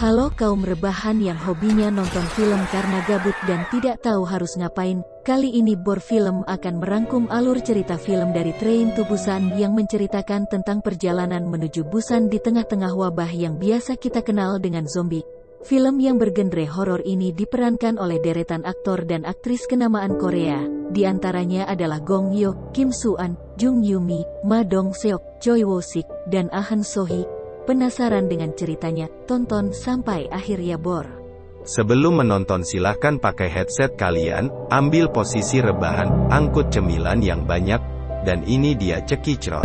Halo kaum rebahan yang hobinya nonton film karena gabut dan tidak tahu harus ngapain. Kali ini Bor Film akan merangkum alur cerita film dari Train to Busan yang menceritakan tentang perjalanan menuju Busan di tengah-tengah wabah yang biasa kita kenal dengan zombie. Film yang bergenre horor ini diperankan oleh deretan aktor dan aktris kenamaan Korea. Di antaranya adalah Gong Yoo, Kim Soo-an, Jung Yoo-mi, Ma Dong-seok, Choi Woo-sik, dan Ahn So-hee. Penasaran dengan ceritanya? Tonton sampai akhir ya Bor. Sebelum menonton silahkan pakai headset kalian, ambil posisi rebahan, angkut cemilan yang banyak, dan ini dia Cekicrot.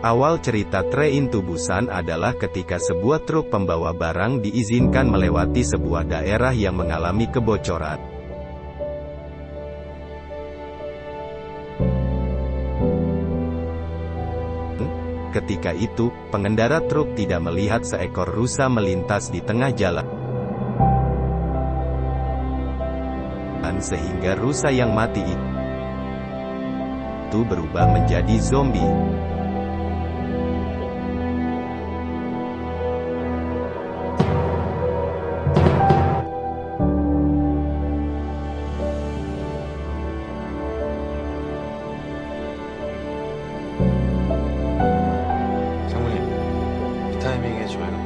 Awal cerita Train to Busan adalah ketika sebuah truk pembawa barang diizinkan melewati sebuah daerah yang mengalami kebocoran. Ketika itu, pengendara truk tidak melihat seekor rusa melintas di tengah jalan. Sehingga rusa yang mati itu berubah menjadi zombie. 타이밍에 좋아요.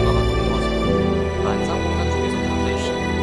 전화가 너무 와서 만상공단 쪽에서 당사해 주시는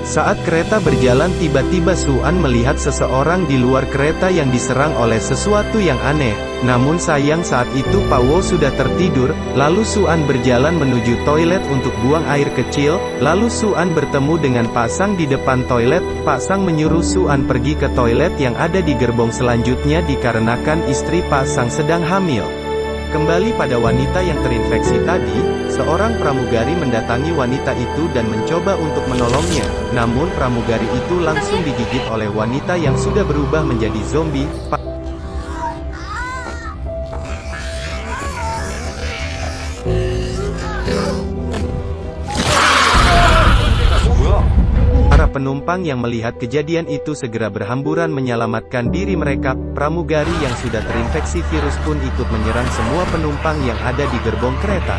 Saat kereta berjalan tiba-tiba Soo-an melihat seseorang di luar kereta yang diserang oleh sesuatu yang aneh. Namun sayang saat itu Pa Wo sudah tertidur, lalu Soo-an berjalan menuju toilet untuk buang air kecil, lalu Soo-an bertemu dengan Pak Sang di depan toilet. Pak Sang menyuruh Soo-an pergi ke toilet yang ada di gerbong selanjutnya dikarenakan istri Pak Sang sedang hamil. Kembali pada wanita yang terinfeksi tadi, seorang pramugari mendatangi wanita itu dan mencoba untuk menolongnya. Namun pramugari itu langsung digigit oleh wanita yang sudah berubah menjadi zombie. Para penumpang yang melihat kejadian itu segera berhamburan menyelamatkan diri mereka. Pramugari yang sudah terinfeksi virus pun ikut menyerang semua penumpang yang ada di gerbong kereta.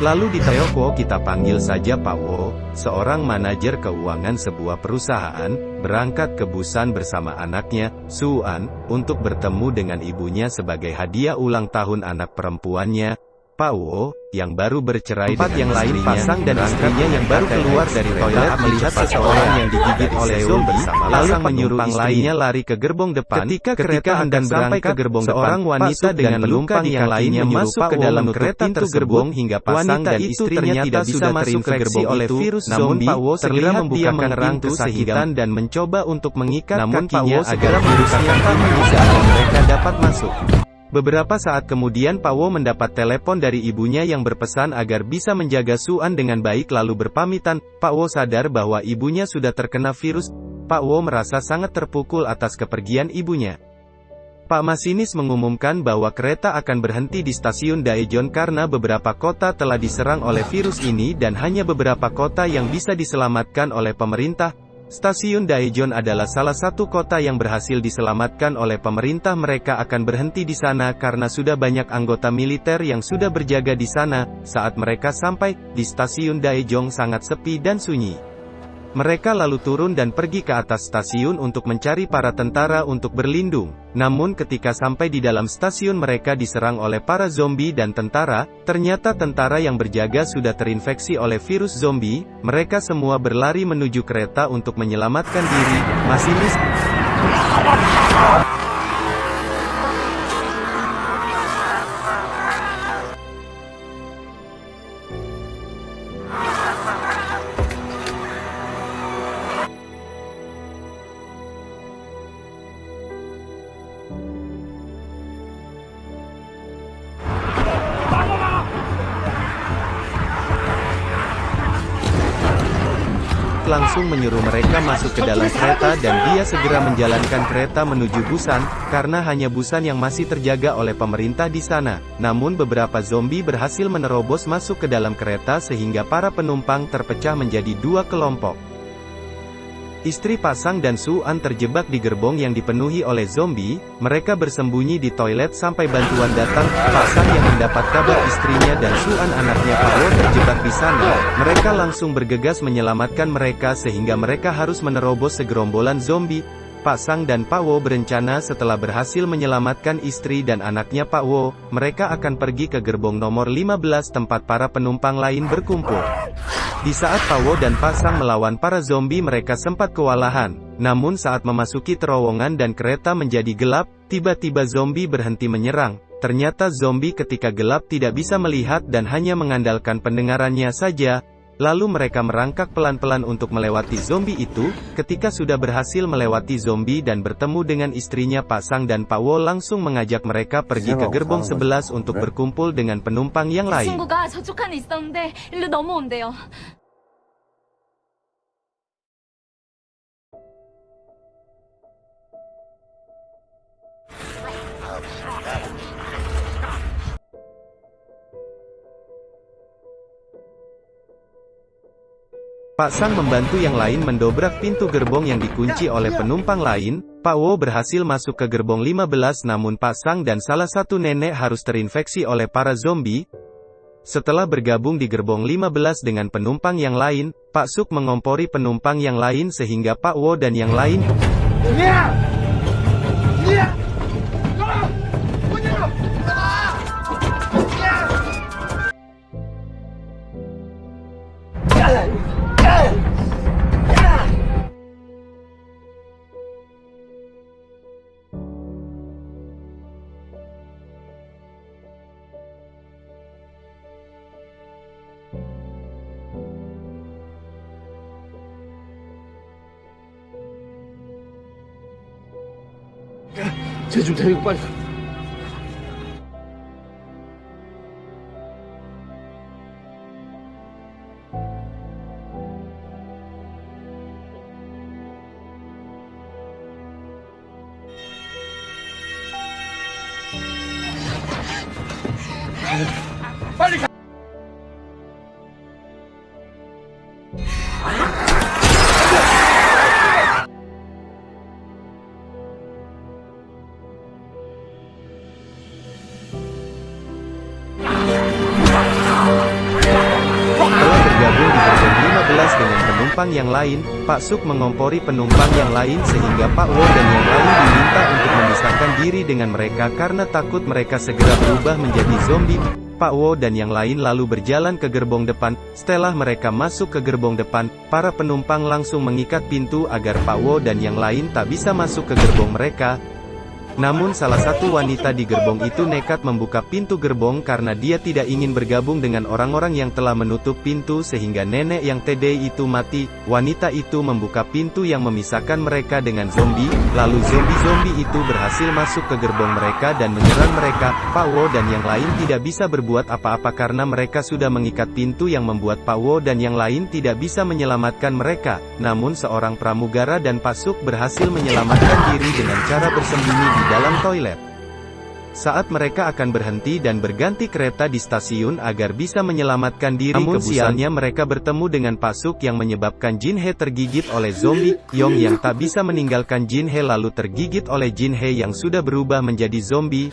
Lalu di Tokyo kita panggil saja Pak Wo, seorang manajer keuangan sebuah perusahaan, berangkat ke Busan bersama anaknya, Soo-an, untuk bertemu dengan ibunya sebagai hadiah ulang tahun anak perempuannya. Pak Wo, yang baru bercerai dengan yang lain pasang dan istrinya yang baru keluar dari toilet melihat seseorang yang digigit oleh zombie, lalu menyuruh istrinya lari ke gerbong depan. Ketika kereta hendak sampai ke gerbong depan, seorang wanita dengan penumpang yang lainnya masuk ke dalam kereta tersebut hingga pasang dan istrinya tidak bisa masuk ke gerbong oleh virus zombie. Pak Wo segera membukakan pintu kesakitan dan mencoba untuk mengikat kakinya agar virusnya tak bisa dan mereka dapat masuk. Beberapa saat kemudian Pak Wo mendapat telepon dari ibunya yang berpesan agar bisa menjaga Soo-an dengan baik lalu berpamitan. Pak Wo sadar bahwa ibunya sudah terkena virus. Pak Wo merasa sangat terpukul atas kepergian ibunya. Pak masinis mengumumkan bahwa kereta akan berhenti di stasiun Daejeon karena beberapa kota telah diserang oleh virus ini dan hanya beberapa kota yang bisa diselamatkan oleh pemerintah. Stasiun Daejeon adalah salah satu kota yang berhasil diselamatkan oleh pemerintah. Mereka akan berhenti di sana karena sudah banyak anggota militer yang sudah berjaga di sana. Saat mereka sampai di stasiun Daejeon sangat sepi dan sunyi. Mereka lalu turun dan pergi ke atas stasiun untuk mencari para tentara untuk berlindung. Namun ketika sampai di dalam stasiun mereka diserang oleh para zombie dan tentara. Ternyata tentara yang berjaga sudah terinfeksi oleh virus zombie. Mereka semua berlari menuju kereta untuk menyelamatkan diri. Masinis Suk langsung menyuruh mereka masuk ke dalam kereta dan dia segera menjalankan kereta menuju Busan, karena hanya Busan yang masih terjaga oleh pemerintah di sana. Namun beberapa zombie berhasil menerobos masuk ke dalam kereta sehingga para penumpang terpecah menjadi dua kelompok. Istri Pasang dan Su-an terjebak di gerbong yang dipenuhi oleh zombie, mereka bersembunyi di toilet sampai bantuan datang. Pasang yang mendapat kabar istrinya dan Su-an anaknya Pawo terjebak di sana, mereka langsung bergegas menyelamatkan mereka sehingga mereka harus menerobos segerombolan zombie. Pasang dan Pawo berencana setelah berhasil menyelamatkan istri dan anaknya Pawo, mereka akan pergi ke gerbong nomor 15 tempat para penumpang lain berkumpul. Di saat Pawo dan Pasang melawan para zombie mereka sempat kewalahan, namun saat memasuki terowongan dan kereta menjadi gelap, tiba-tiba zombie berhenti menyerang. Ternyata zombie ketika gelap tidak bisa melihat dan hanya mengandalkan pendengarannya saja. Lalu mereka merangkak pelan-pelan untuk melewati zombie itu. Ketika sudah berhasil melewati zombie dan bertemu dengan istrinya Pasang dan Pawo langsung mengajak mereka pergi ke gerbong 11 untuk berkumpul dengan penumpang yang lain. 친구가 저쪽 칸에 있었는데 일로 넘어온대요. Pasang membantu yang lain mendobrak pintu gerbong yang dikunci oleh penumpang lain. Pawo berhasil masuk ke gerbong 15 namun Pasang dan salah satu nenek harus terinfeksi oleh para zombie. Setelah bergabung di gerbong 15 dengan penumpang yang lain, Pak Suk mengompori penumpang yang lain sehingga Pak Wo dan yang lain 쟤 좀 데리고 빨리. 빨리 가. dengan penumpang yang lain, Pak Suk mengompori penumpang yang lain sehingga Pak Wo dan yang lain diminta untuk memisahkan diri dengan mereka karena takut mereka segera berubah menjadi zombie. Pak Wo dan yang lain lalu berjalan ke gerbong depan. Setelah mereka masuk ke gerbong depan, para penumpang langsung mengikat pintu agar Pak Wo dan yang lain tak bisa masuk ke gerbong mereka. Namun salah satu wanita di gerbong itu nekat membuka pintu gerbong karena dia tidak ingin bergabung dengan orang-orang yang telah menutup pintu sehingga nenek yang TD itu mati. Wanita itu membuka pintu yang memisahkan mereka dengan zombie, lalu zombie-zombie itu berhasil masuk ke gerbong mereka dan menyerang mereka. Pak Wo dan yang lain tidak bisa berbuat apa-apa karena mereka sudah mengikat pintu yang membuat Pak Wo dan yang lain tidak bisa menyelamatkan mereka. Namun seorang pramugara dan Pak Suk berhasil menyelamatkan diri dengan cara bersembunyi di dalam toilet. Saat mereka akan berhenti dan berganti kereta di stasiun agar bisa menyelamatkan diri, namun sialnya mereka bertemu dengan Pak Suk yang menyebabkan Jin He tergigit oleh zombie. Yong yang tak bisa meninggalkan Jin He lalu tergigit oleh Jin He yang sudah berubah menjadi zombie.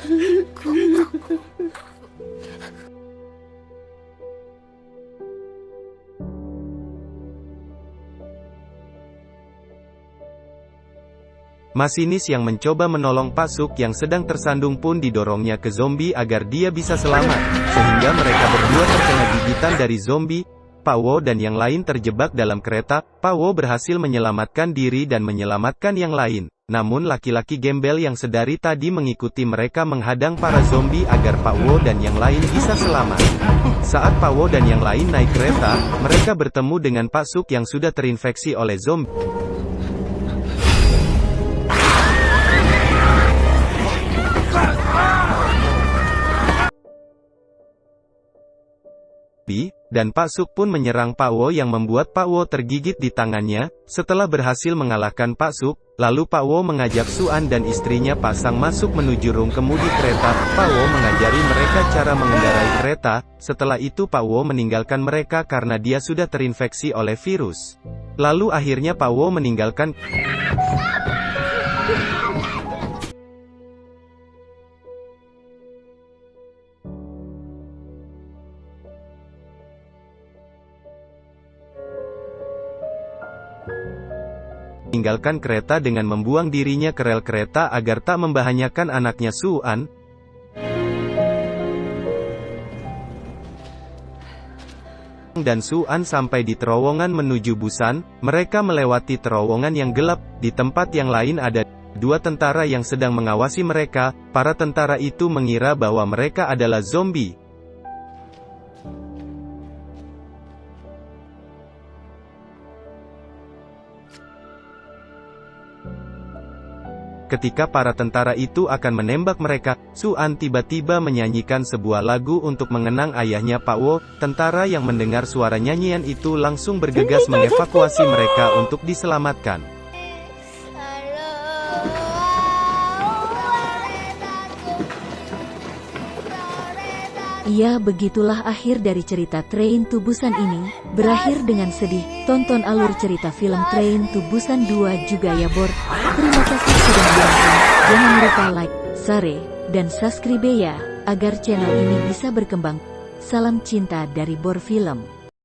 Masinis yang mencoba menolong Pak Suk yang sedang tersandung pun didorongnya ke zombie agar dia bisa selamat, sehingga mereka berdua terkena gigitan dari zombie. Pak Wo dan yang lain terjebak dalam kereta. Pak Wo berhasil menyelamatkan diri dan menyelamatkan yang lain. Namun laki-laki gembel yang sedari tadi mengikuti mereka menghadang para zombie agar Pak Wo dan yang lain bisa selamat. Saat Pak Wo dan yang lain naik kereta, mereka bertemu dengan Pak Suk yang sudah terinfeksi oleh zombie. dan Pak Suk pun menyerang Pak Wo yang membuat Pak Wo tergigit di tangannya. Setelah berhasil mengalahkan Pak Suk, lalu Pak Wo mengajak Suan dan istrinya Pak Sang masuk menuju rung kemudi kereta. Pak Wo mengajari mereka cara mengendarai kereta. Setelah itu Pak Wo meninggalkan mereka karena dia sudah terinfeksi oleh virus. Lalu akhirnya Pak Wo meninggalkan kereta dengan membuang dirinya ke rel kereta agar tak membahayakan anaknya Suan. Dan Suan sampai di terowongan menuju Busan. Mereka melewati terowongan yang gelap. Di tempat yang lain ada dua tentara yang sedang mengawasi mereka. Para tentara itu mengira bahwa mereka adalah zombie. Ketika para tentara itu akan menembak mereka, Suan tiba-tiba menyanyikan sebuah lagu untuk mengenang ayahnya Pak Wo. Tentara yang mendengar suara nyanyian itu langsung bergegas mengevakuasi mereka untuk diselamatkan. Ya, begitulah akhir dari cerita Train to Busan ini. Berakhir dengan sedih. Tonton alur cerita film Train to Busan 2 juga ya Bor. Terima kasih sudah menonton. Jangan lupa like, share, dan subscribe ya, agar channel ini bisa berkembang. Salam cinta dari Bor Film.